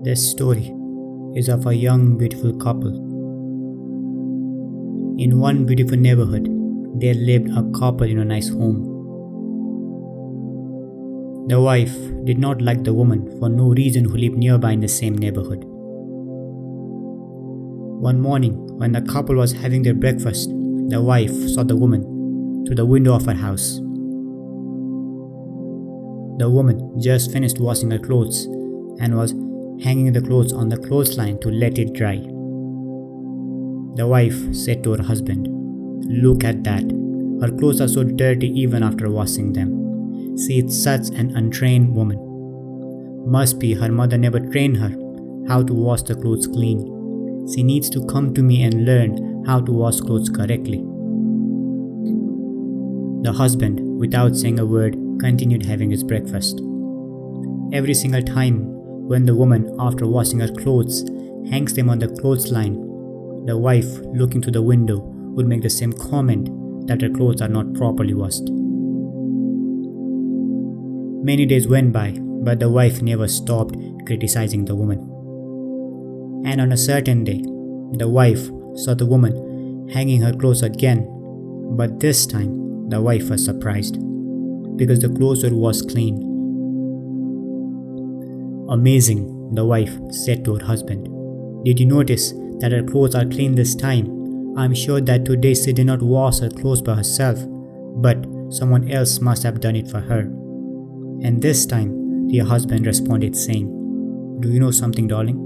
This story is of a young, beautiful couple. In one beautiful neighborhood, there lived a couple in a nice home. The wife did not like the woman for no reason who lived nearby in the same neighborhood. One morning, when the couple was having their breakfast, the wife saw the woman through the window of her house. The woman just finished washing her clothes and was hanging the clothes on the clothesline to let it dry. The wife said to her husband, "Look at that. Her clothes are so dirty even after washing them. See, it's such an untrained woman. Must be her mother never trained her how to wash the clothes clean. She needs to come to me and learn how to wash clothes correctly." The husband, without saying a word, continued having his breakfast. Every single time when the woman, after washing her clothes, hangs them on the clothesline, the wife, looking through the window, would make the same comment that her clothes are not properly washed. Many days went by, but the wife never stopped criticizing the woman. And on a certain day, the wife saw the woman hanging her clothes again, but this time the wife was surprised because the clothes were washed clean. "Amazing," the wife said to her husband. "Did you notice that her clothes are clean this time? I'm sure that today she did not wash her clothes by herself, but someone else must have done it for her." And this time, the husband responded saying, "Do you know something, darling?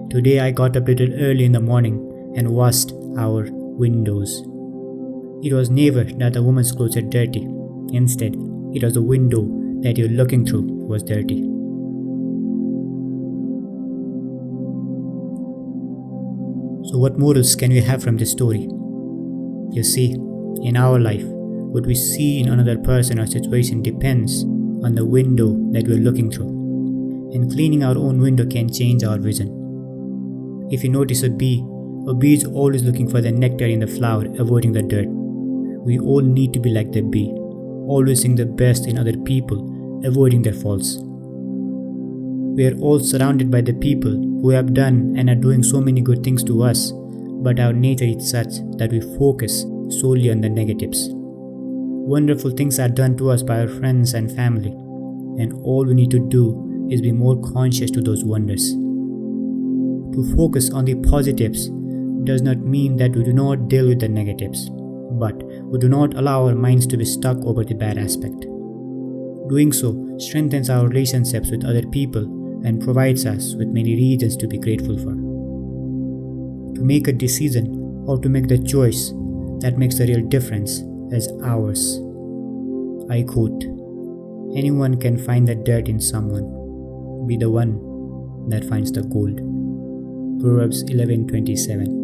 Today I got up a little early in the morning and washed our windows. It was never that the woman's clothes were dirty. Instead, it was the window that you're looking through was dirty." So what morals can we have from this story? You see, in our life, what we see in another person or situation depends on the window that we're looking through. And cleaning our own window can change our vision. If you notice a bee is always looking for the nectar in the flower, avoiding the dirt. We all need to be like the bee, always seeing the best in other people, avoiding their faults. We are all surrounded by the people who have done and are doing so many good things to us, but our nature is such that we focus solely on the negatives. Wonderful things are done to us by our friends and family, and all we need to do is be more conscious to those wonders. To focus on the positives does not mean that we do not deal with the negatives, but we do not allow our minds to be stuck over the bad aspect. Doing so strengthens our relationships with other people and provides us with many reasons to be grateful for. To make a decision or to make the choice that makes the real difference is ours. I quote, "Anyone can find the dirt in someone. Be the one that finds the gold." Proverbs 11:27.